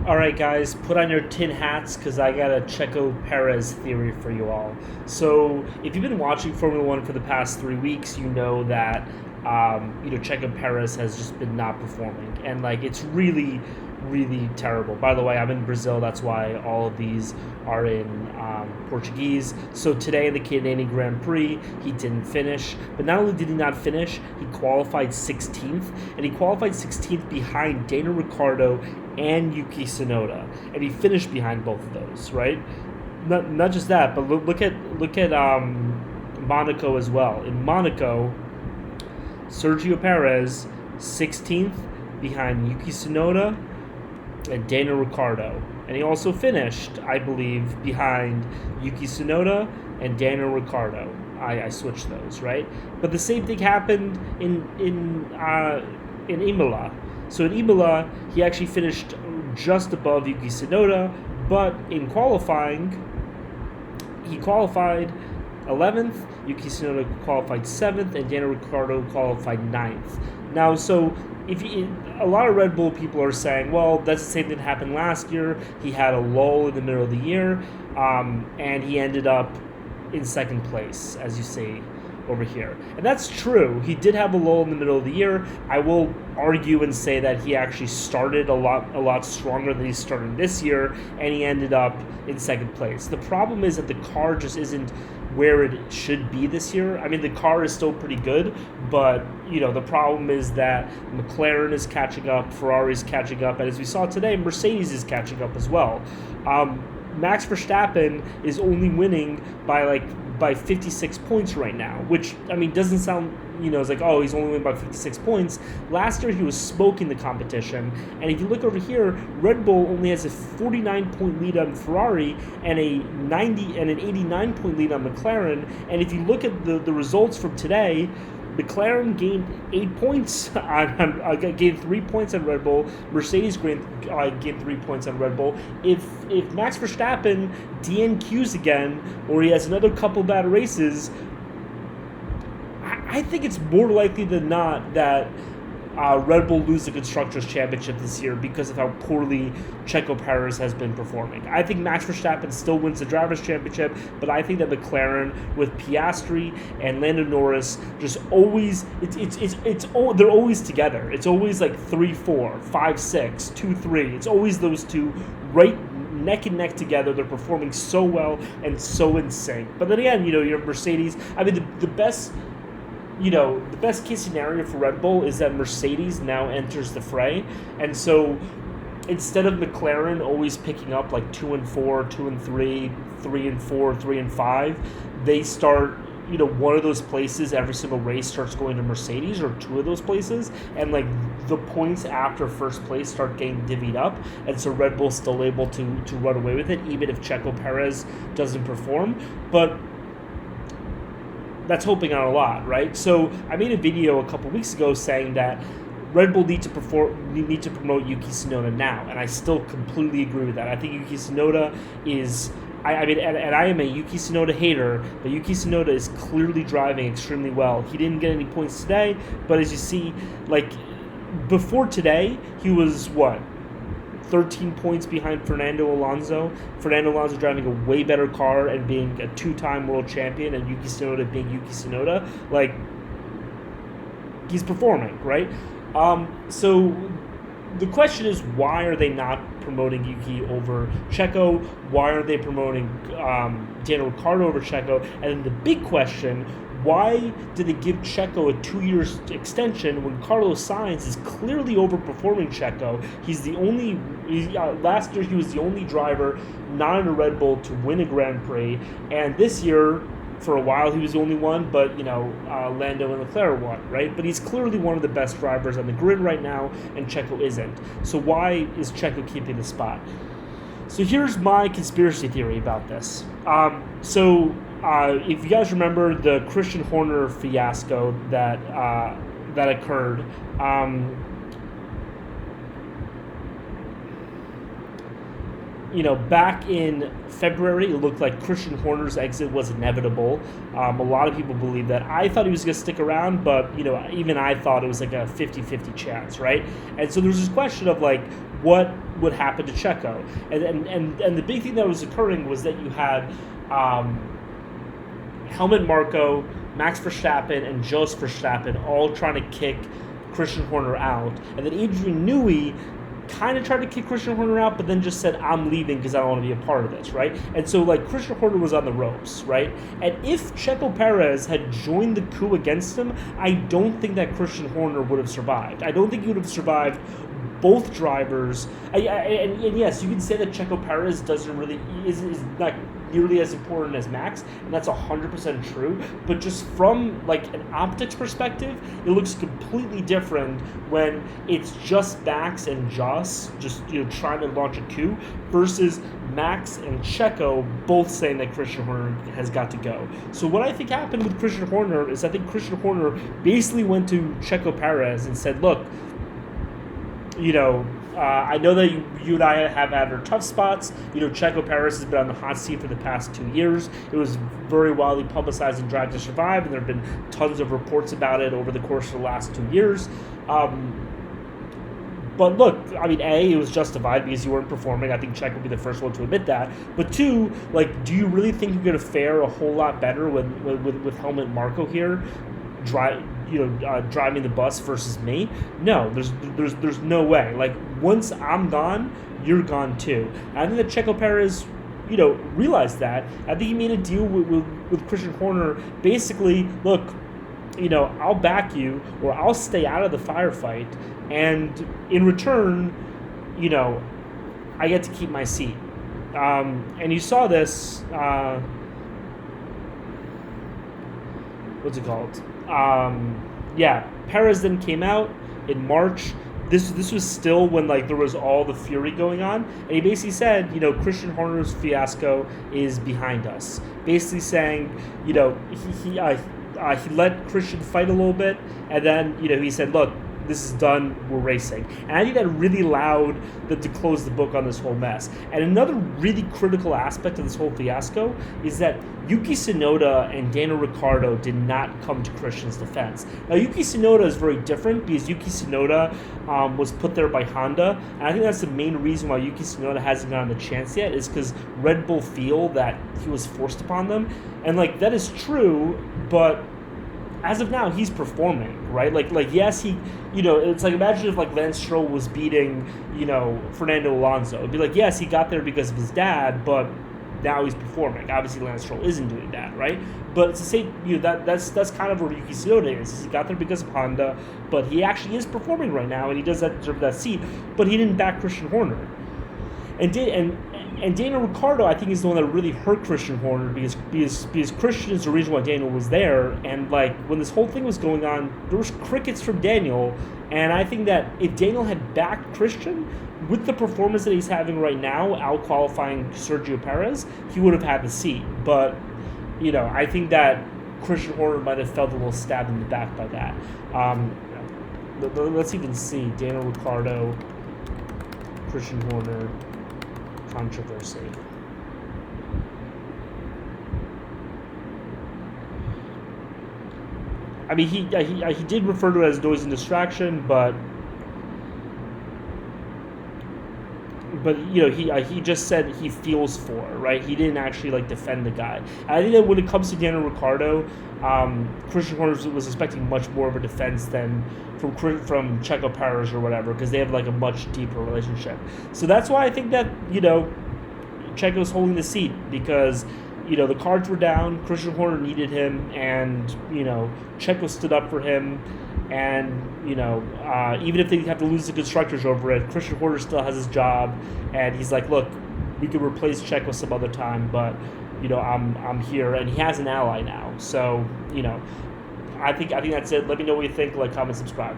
All right, guys, put on your tin hats because I got a Checo Perez theory for you all. So, if you've been watching Formula One for the past 3 weeks, you know that Checo Perez has just been not performing, and like it's really, really terrible. By the way, I'm in Brazil. That's why all of these are in Portuguese. So today in the Canadian Grand Prix, he didn't finish. But not only did he not finish, he qualified 16th, and he qualified 16th behind Daniel Ricciardo and Yuki Tsunoda, and he finished behind both of those. Right? Not just that, but look at Monaco as well. In Monaco, Sergio Perez 16th behind Yuki Tsunoda and Daniel Ricciardo. And he also finished, I believe, behind Yuki Tsunoda and Daniel Ricciardo. I switched those, right? But the same thing happened in Imola. So in Imola, he actually finished just above Yuki Tsunoda, but in qualifying, he qualified 11th, Yuki Tsunoda qualified 7th, and Daniel Ricciardo qualified 9th. Now, so a lot of Red Bull people are saying, well, that's the same thing that happened last year. He had a lull in the middle of the year, and he ended up in second place, as you see over here. And that's true. He did have a lull in the middle of the year. I will argue and say that he actually started a lot stronger than he started this year, and he ended up in second place. The problem is that the car just isn't where it should be this year. I mean, the car is still pretty good, but the problem is that McLaren is catching up, Ferrari's catching up, and as we saw today, Mercedes is catching up as well. Max Verstappen is only winning by 56 points right now, which, I mean, doesn't sound, it's like, oh, he's only winning by 56 points. Last year, he was smoking the competition, and if you look over here, Red Bull only has a 49-point lead on Ferrari and an 89-point lead on McLaren, and if you look at the results from today, McLaren gained 8 points gained 3 points on Red Bull. Mercedes gained 3 points on Red Bull. If Max Verstappen DNQs again, or he has another couple bad races, I think it's more likely than not that Red Bull lose the Constructors' Championship this year because of how poorly Checo Perez has been performing. I think Max Verstappen still wins the Drivers' Championship, but I think that McLaren with Piastri and Lando Norris just always they're always together. It's always like 3-4, 5-6, 2-3. It's always those two right neck and neck together. They're performing so well and so in sync. But then again, you have Mercedes. I mean, the best case scenario for Red Bull is that Mercedes now enters the fray. And so instead of McLaren always picking up like 2-4, 2-3, 3-4, 3-5, they start, one of those places every single race starts going to Mercedes, or two of those places, and like the points after first place start getting divvied up, and so Red Bull's still able to run away with it, even if Checo Perez doesn't perform. But that's hoping on a lot, right? So I made a video a couple weeks ago saying that Red Bull need to promote Yuki Tsunoda now, and I still completely agree with that. I think Yuki Tsunoda is, I am a Yuki Tsunoda hater, but Yuki Tsunoda is clearly driving extremely well. He didn't get any points today, but as you see, like before today, he was 13 points behind Fernando Alonso. Fernando Alonso driving a way better car and being a two-time world champion, and Yuki Tsunoda being Yuki Tsunoda. Like, he's performing, right? So the question is, why are they not promoting Yuki over Checo? Why are they promoting Daniel Ricciardo over Checo? And then the big question, why did they give Checo a 2-year extension when Carlos Sainz is clearly overperforming Checo? Last year he was the only driver not in a Red Bull to win a Grand Prix, and this year, for a while, he was the only one, but, Lando and Leclerc won, right? But he's clearly one of the best drivers on the grid right now, and Checo isn't. So why is Checo keeping the spot? So here's my conspiracy theory about this. If you guys remember the Christian Horner fiasco that occurred, back in February, it looked like Christian Horner's exit was inevitable. A lot of people believe that. I thought he was going to stick around, but, even I thought it was like a 50-50 chance, right? And so there's this question of, like, what would happen to Checo. And the big thing that was occurring was that you had Helmut Marko, Max Verstappen, and Jos Verstappen all trying to kick Christian Horner out. And then Adrian Newey kind of tried to kick Christian Horner out, but then just said, I'm leaving because I don't want to be a part of this, right? And so, like, Christian Horner was on the ropes, right? And if Checo Perez had joined the coup against him, I don't think that Christian Horner would have survived. I don't think he would have survived both drivers. And yes, you can say that Checo Perez doesn't really, is not nearly as important as Max, and that's 100% true, but just from like an optics perspective, it looks completely different when it's just Max and Jos just trying to launch a coup versus Max and Checo both saying that Christian Horner has got to go. So what I think happened with Christian Horner is I think Christian Horner basically went to Checo Perez and said, look, I know that you and I have had our tough spots. Checo Perez has been on the hot seat for the past 2 years. It was very widely publicized in Drive to Survive, and there have been tons of reports about it over the course of the last 2 years. But look, I mean, A, it was justified because you weren't performing. I think Checo would be the first one to admit that. But two, like, do you really think you're going to fare a whole lot better with Helmut Marko here? Driving the bus versus me? No, there's no way. Like, once I'm gone, you're gone too. And I think that Checo Perez, realized that. I think he made a deal with Christian Horner. Basically, look, I'll back you, or I'll stay out of the firefight, and in return, I get to keep my seat. And you saw this. What's it called? Perez then came out in March. This was still when there was all the fury going on, and he basically said, Christian Horner's fiasco is behind us. Basically saying, he let Christian fight a little bit, and then he said, look, this is done, we're racing. And I think that really allowed them to close the book on this whole mess. And another really critical aspect of this whole fiasco is that Yuki Tsunoda and Daniel Ricciardo did not come to Christian's defense. Now, Yuki Tsunoda is very different because Yuki Tsunoda was put there by Honda. And I think that's the main reason why Yuki Tsunoda hasn't gotten the chance yet, is because Red Bull feel that he was forced upon them. And, that is true, but as of now, he's performing, right? Yes, he, it's like, imagine if Lance Stroll was beating, Fernando Alonso. It'd be yes, he got there because of his dad, but now he's performing. Obviously, Lance Stroll isn't doing that, right? But it's the same, that's kind of where Yuki Tsunoda is. He got there because of Honda, but he actually is performing right now, and he does deserve that seat. But he didn't back Christian Horner, and Daniel Ricciardo, I think, is the one that really hurt Christian Horner because Christian is the reason why Daniel was there. And when this whole thing was going on, there was crickets from Daniel. And I think that if Daniel had backed Christian with the performance that he's having right now, out qualifying Sergio Perez, he would have had the seat. But I think that Christian Horner might have felt a little stabbed in the back by that. Let's even see Daniel Ricciardo, Christian Horner controversy. I mean, he did refer to it as noise and distraction, but he just said he feels for it, right? He didn't actually defend the guy. And I think that when it comes to Daniel Ricciardo, Christian Horner was expecting much more of a defense than from Checo Perez or whatever, because they have a much deeper relationship. So that's why I think that Checo's holding the seat, because the cards were down. Christian Horner needed him, and Checo stood up for him. And even if they have to lose the constructors over it, Christian Horner still has his job, and he's like, look, we could replace Checo some other time, but I'm here, and he has an ally now. So I think that's it. Let me know what you think. Comment, subscribe.